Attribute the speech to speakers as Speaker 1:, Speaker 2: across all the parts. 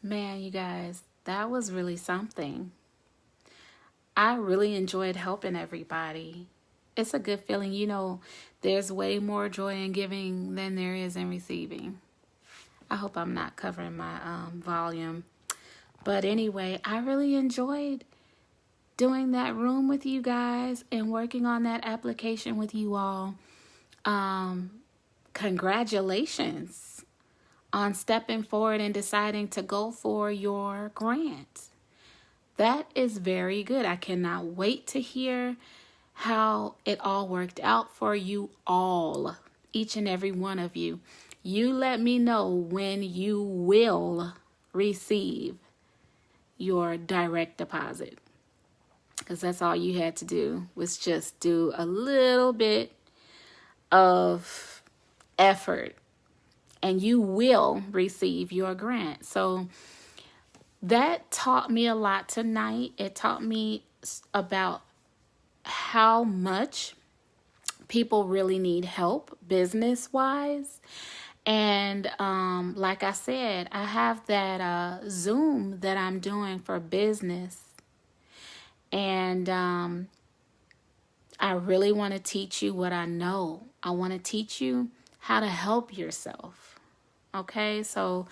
Speaker 1: Man, you guys, that was really something. I really enjoyed helping everybody. It's a good feeling. There's way more joy in giving than there is in receiving. I hope I'm not covering my volume. But anyway, I really enjoyed doing that room with you guys and working on that application with you all. Congratulations on stepping forward and deciding to go for your grant. That is very good. I cannot wait to hear how it all worked out for you all, each and every one of you. You let me know when you will receive your direct deposit, because that's all you had to do was just do a little bit of effort and you will receive your grant. So that taught me a lot tonight. It taught me about how much people really need help business-wise. And like I said, I have that Zoom that I'm doing for business. And I really want to teach you what I know. I want to teach you how to help yourself. Okay, so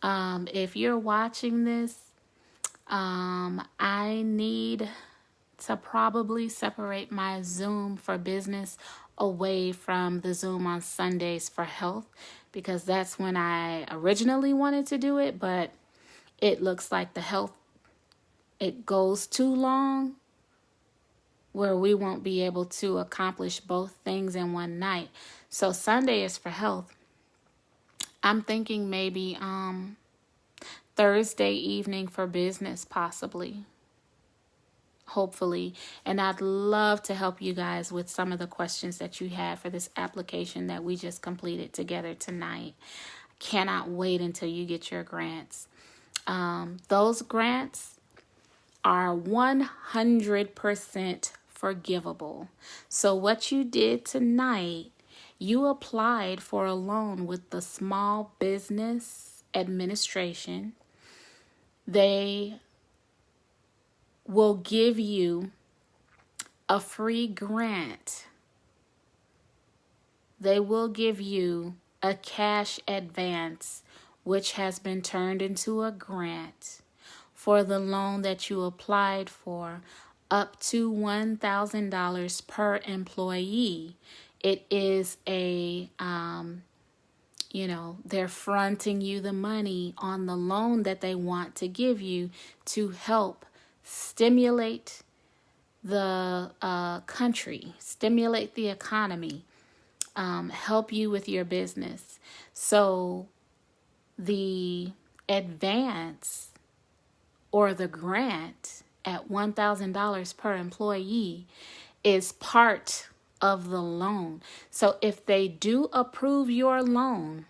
Speaker 1: if you're watching this, I need to probably separate my Zoom for business away from the Zoom on Sundays for health, because that's when I originally wanted to do it, but it looks like the health, it goes too long where we won't be able to accomplish both things in one night. So Sunday is for health. I'm thinking maybe Thursday evening for business, possibly, hopefully. And I'd love to help you guys with some of the questions that you had for this application that we just completed together tonight. Cannot wait until you get your grants. Those grants are 100% forgivable. So what you did tonight, you applied for a loan with the Small Business Administration. They will give you a free grant. They will give you a cash advance, which has been turned into a grant for the loan that you applied for, up to $1,000 per employee. It is they're fronting you the money on the loan that they want to give you to help stimulate the country, stimulate the economy, help you with your business. So the advance or the grant at $1,000 per employee is part of the loan. So if they do approve your loan,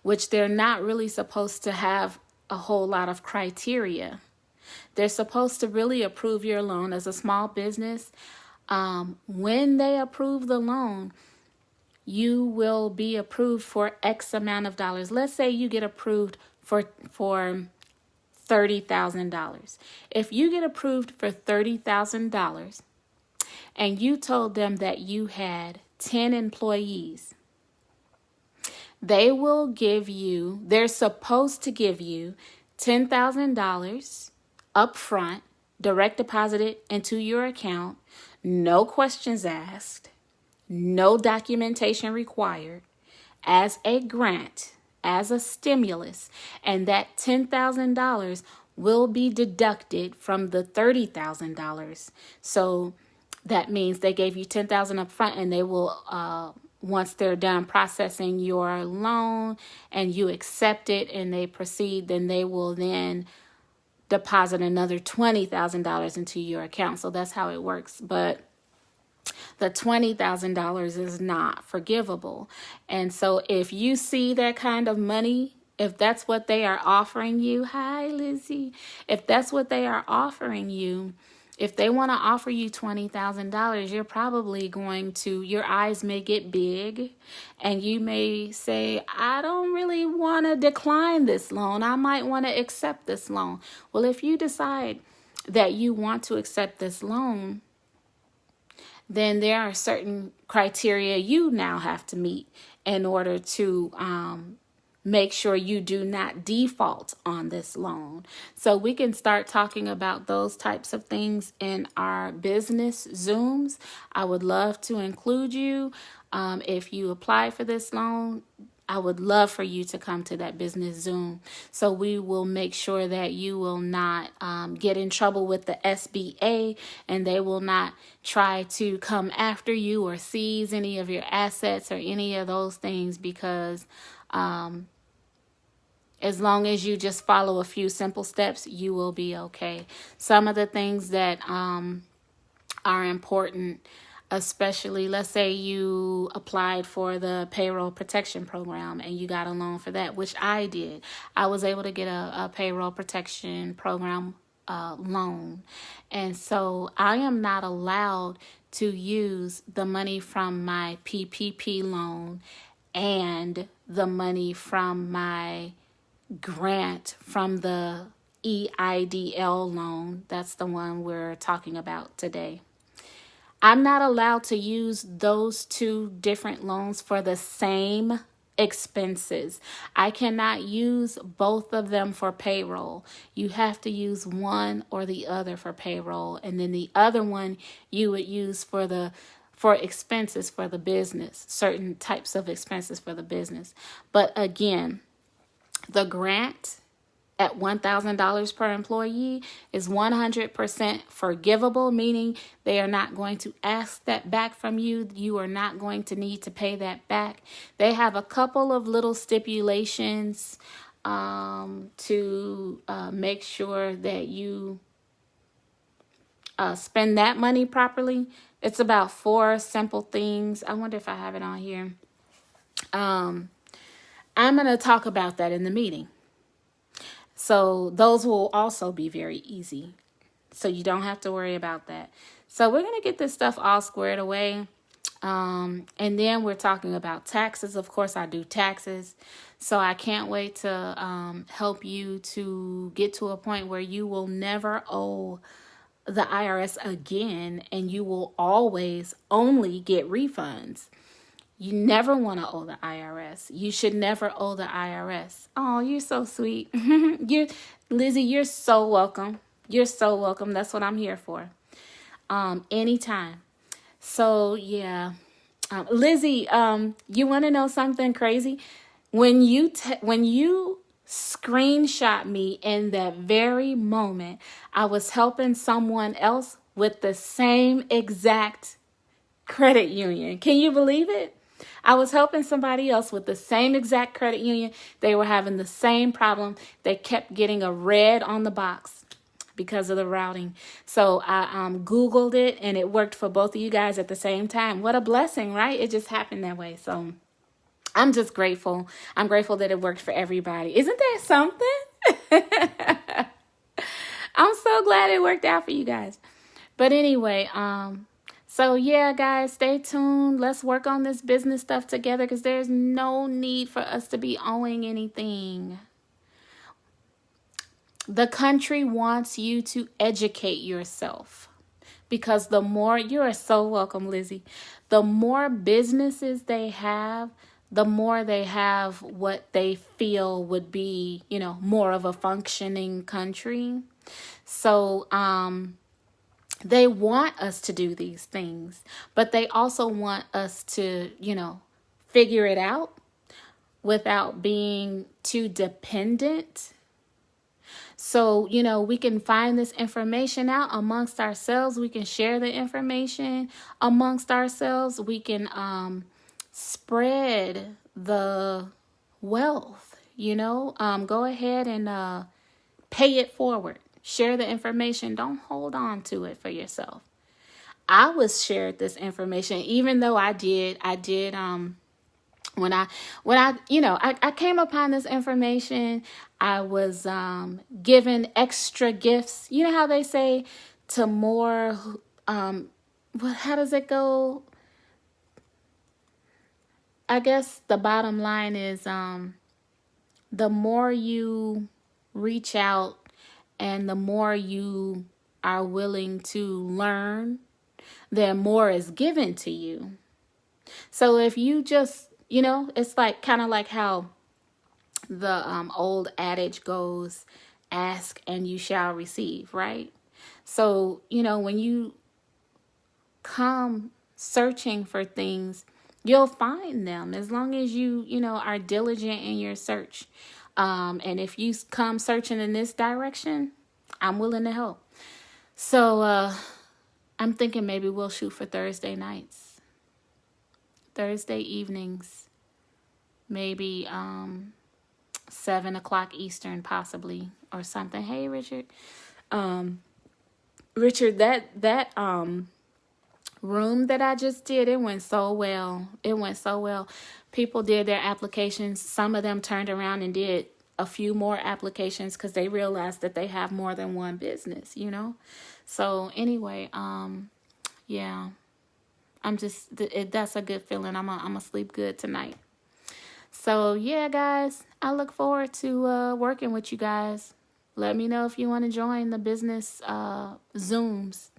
Speaker 1: which they're not really supposed to have a whole lot of criteria, they're supposed to really approve your loan as a small business. When they approve the loan, you will be approved for X amount of dollars. Let's say you get approved for $30,000. If you get approved for $30,000 and you told them that you had 10 employees, they're supposed to give you $10,000 up front, direct deposited into your account, no questions asked, no documentation required, as a grant, as a stimulus, and that $10,000 will be deducted from the $30,000. So that means they gave you $10,000 up front, and they will, once they're done processing your loan and you accept it and they proceed, then they will then deposit another $20,000 into your account. So that's how it works. But the $20,000 is not forgivable. And so if you see that kind of money, if that's what they are offering you, hi Lizzie, if that's what they are offering you, If they want to offer you $20,000, you're probably your eyes may get big and you may say, I don't really want to decline this loan. I might want to accept this loan. Well, if you decide that you want to accept this loan, then there are certain criteria you now have to meet in order to make sure you do not default on this loan. So we can start talking about those types of things in our business Zooms. I would love to include you. If you apply for this loan, I would love for you to come to that business Zoom. So we will make sure that you will not get in trouble with the SBA, and they will not try to come after you or seize any of your assets or any of those things, because as long as you just follow a few simple steps, you will be okay. Some of the things that are important, especially, let's say you applied for the payroll protection program and you got a loan for that, which I did. I was able to get a payroll protection program loan. And so I am not allowed to use the money from my PPP loan and the money from my grant from the Eidl loan. That's the one we're talking about today. I'm not allowed to use those two different loans for the same expenses. I cannot use both of them for payroll. You have to use one or the other for payroll, and then the other one you would use for expenses for the business, certain types of expenses for the business. But again, the grant at $1,000 per employee is 100% forgivable, meaning they are not going to ask that back from you. You are not going to need to pay that back. They have a couple of little stipulations to make sure that you spend that money properly. It's about 4 simple things. I wonder if I have it on here. I'm going to talk about that in the meeting. So those will also be very easy. So you don't have to worry about that. So we're going to get this stuff all squared away. And then we're talking about taxes. Of course, I do taxes. So I can't wait to help you to get to a point where you will never owe the IRS again, and you will always only get refunds. You never want to owe the IRS. You should never owe the IRS. Oh, you're so sweet. Lizzie, you're so welcome. You're so welcome. That's what I'm here for. Anytime. So, yeah. Lizzie, you want to know something crazy? When you screenshot me in that very moment, I was helping someone else with the same exact credit union. Can you believe it? I was helping somebody else with the same exact credit union. They were having the same problem. They kept getting a red on the box because of the routing. So I Googled it, and it worked for both of you guys at the same time. What a blessing, right? It just happened that way. So I'm just grateful. I'm grateful that it worked for everybody. Isn't that something? I'm so glad it worked out for you guys. But anyway, so yeah, guys, stay tuned. Let's work on this business stuff together, because there's no need for us to be owing anything. The country wants you to educate yourself, because the more, you are so welcome, Lizzie, the more businesses they have, the more they have what they feel would be, more of a functioning country. So, they want us to do these things, but they also want us to, figure it out without being too dependent. So, we can find this information out amongst ourselves. We can share the information amongst ourselves. We can spread the wealth, go ahead and pay it forward. Share the information. Don't hold on to it for yourself. I was shared this information, even though I did when I came upon this information, I was given extra gifts. You know how they say to more, how does it go? I guess the bottom line is, the more you reach out and the more you are willing to learn, then more is given to you. So if you just, it's like kind of like how the old adage goes, ask and you shall receive, right? So, when you come searching for things, you'll find them as long as you, are diligent in your search. And if you come searching in this direction, I'm willing to help. So I'm thinking maybe we'll shoot for Thursday nights, Thursday evenings, maybe 7 o'clock Eastern possibly, or something. Hey, Richard. Richard, that room that I just did, it went so well. It went so well. People did their applications. Some of them turned around and did a few more applications because they realized that they have more than one business, So anyway, yeah, that's a good feeling. I'm gonna sleep good tonight. So yeah, guys, I look forward to working with you guys. Let me know if you want to join the business Zooms.